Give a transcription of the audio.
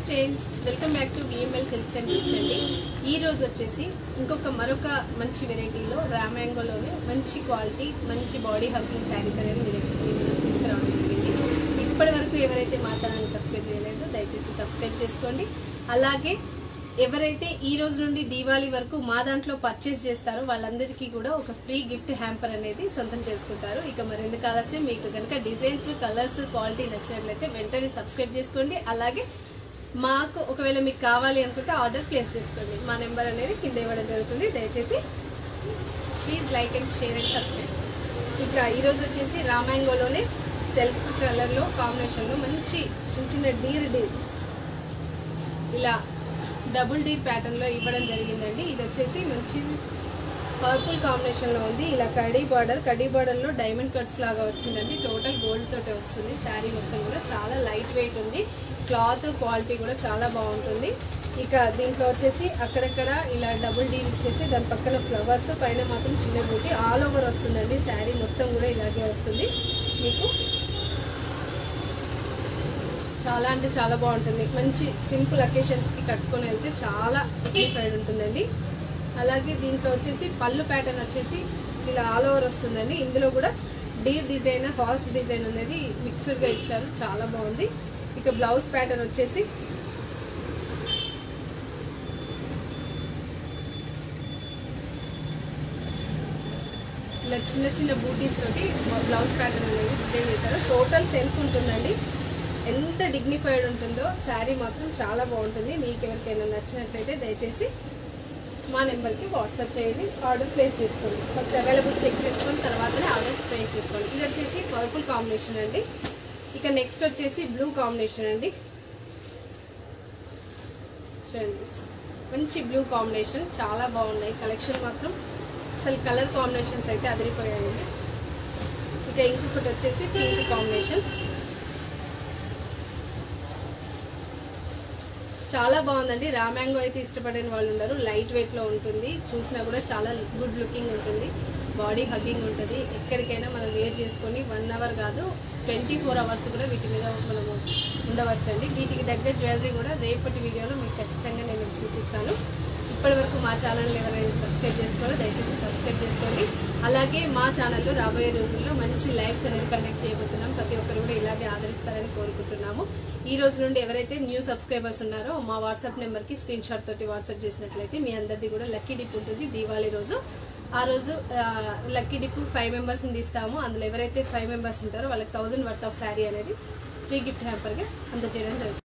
Friends, welcome back to VML silks and tips అండి. ఈ రోజు వచ్చేసి మరొక మంచి వెరైటీలో రామ్యాంగోలోనే మంచి క్వాలిటీ మంచి బాడీ హగ్గింగ్ శారీస్ అనేది మీ దగ్గర తీసుకురావడం జరిగింది. ఇప్పటి వరకు ఎవరైతే మా ఛానల్ని సబ్స్క్రైబ్ చేయలేదో దయచేసి సబ్స్క్రైబ్ చేసుకోండి. అలాగే ఎవరైతే ఈ రోజు నుండి దీవాళీ వరకు మా దాంట్లో పర్చేస్ చేస్తారో వాళ్ళందరికీ కూడా ఒక ఫ్రీ గిఫ్ట్ హ్యాంపర్ అనేది సొంతం చేసుకుంటారు. ఇక మరెందుకు ఆలస్యం, మీకు కనుక డిజైన్స్, కలర్స్, క్వాలిటీ నచ్చినట్లయితే వెంటనే సబ్స్క్రైబ్ చేసుకోండి. అలాగే మాకు ఒకవేళ మీకు కావాలి అనుకుంటే ఆర్డర్ ప్లేస్ చేసుకోండి. మా నెంబర్ అనేది కింద ఇవ్వడం జరుగుతుంది. దయచేసి please like and share and subscribe. ఇంకా ఈరోజు వచ్చేసి రామ్యాంగోలోనే సెల్ఫ్ కలర్లో కాంబినేషన్లో మంచి చిన్న డీర్ ఇలా డబుల్ డీర్ ప్యాటర్న్లో ఇవ్వడం జరిగిందండి. ఇది వచ్చేసి మంచి పర్పుల్ కాంబినేషన్లో ఉంది. ఇలా కడీ బార్డర్లో డైమండ్ కట్స్ లాగా వచ్చిందండి. టోటల్ గోల్డ్ తోటే వస్తుంది. శారీ మొత్తం కూడా చాలా లైట్ వెయిట్ ఉంది. క్లాత్ క్వాలిటీ కూడా చాలా బాగుంటుంది. ఇక దీంట్లో వచ్చేసి అక్కడక్కడ ఇలా డబుల్ డీల్ ఇచ్చేసి దాని పక్కన ఫ్లవర్స్, పైన మాత్రం చిన్న బూటీ ఆల్ ఓవర్ వస్తుందండి. శారీ మొత్తం కూడా ఇలాగే వస్తుంది. మీకు చాలా అంటే చాలా బాగుంటుంది. మంచి సింపుల్ అకేషన్స్కి కట్టుకొని వెళ్తే చాలా డిగ్నిఫైడ్ ఉంటుందండి. అలాగే దీంట్లో వచ్చేసి పళ్ళు ప్యాటర్న్ వచ్చేసి ఇలా ఆల్ ఓవర్ వస్తుందండి. ఇందులో కూడా డీర్ డిజైన్, హార్స్ డిజైన్ అనేది మిక్స్డ్గా ఇచ్చారు, చాలా బాగుంది. ఇక బ్లౌజ్ ప్యాటర్న్ వచ్చేసి ఇలా చిన్న బూటీస్ తోటి బ్లౌజ్ ప్యాటర్న్ అనేది డిజైన్ చేశారు. టోటల్ సెల్ఫ్ ఉంటుందండి. ఎంత డిగ్నిఫైడ్ ఉంటుందో శారీ మాత్రం చాలా బాగుంటుంది. మీకు ఎవరికైనా నచ్చినట్లయితే దయచేసి మా నెంబర్కి వాట్సాప్ చేయండి, ఆర్డర్ ప్లేస్ చేసుకోండి. ఫస్ట్ అవైలబుల్ చెక్ చేసుకొని తర్వాతనే ఆర్డర్ ప్లేస్ చేసుకోండి. ఇది వచ్చేసి పర్పుల్ కాంబినేషన్ అండి. ఇక నెక్స్ట్ వచ్చేసి బ్లూ కాంబినేషన్ అండి. చూడండి, మంచి బ్లూ కాంబినేషన్, చాలా బాగున్నాయి కలెక్షన్ మాత్రం. అసలు కలర్ కాంబినేషన్స్ అయితే అదిరిపోయాయండి. ఇక ఇంకొకటి వచ్చేసి పింక్ కాంబినేషన్, చాలా బాగుందండి. రామ్యాంగో అయితే ఇష్టపడిన వాళ్ళు ఉన్నారు. లైట్ వెయిట్లో ఉంటుంది, చూసినా కూడా చాలా గుడ్ లుకింగ్ ఉంటుంది, బాడీ హగ్గింగ్ ఉంటుంది. ఎక్కడికైనా మనం వేర్ చేసుకొని 1 అవర్ కాదు 24 అవర్స్ కూడా వీటి మీద మనము ఉండవచ్చండి. వీటికి దగ్గర జ్యువెలరీ కూడా రేపటి వీడియోలో మీకు ఖచ్చితంగా నేను చూపిస్తాను. ఇప్పటి వరకు మా ఛానల్ ఎవరైనా సబ్స్క్రైబ్ చేసుకోవాలో దయచేసి సబ్స్క్రైబ్ చేసుకోండి. అలాగే మా ఛానల్లో రాబోయే రోజుల్లో మంచి లైవ్స్ అనేది కండక్ట్ చేయబోతున్నాం. ప్రతి ఒక్కరు కూడా ఇలాగే ఆదరిస్తారని కోరుకుంటున్నాము. ఈ రోజు నుండి ఎవరైతే న్యూ సబ్స్క్రైబర్స్ ఉన్నారో మా వాట్సాప్ నెంబర్కి స్క్రీన్ షాట్ తోటి వాట్సాప్ చేసినట్లయితే మీ అందరిది కూడా లక్కీ డిప్ ఉంటుంది దీవాళీ రోజు. ఆ రోజు లక్కీ డిప్ 5 మెంబర్స్ని తీస్తాము. అందులో ఎవరైతే 5 మెంబర్స్ ఉంటారో వాళ్ళకి 1000 వర్త్ ఆఫ్ శారీ అనేది ఫ్రీ గిఫ్ట్ హ్యాంపర్గా అందజేయడం జరుగుతుంది.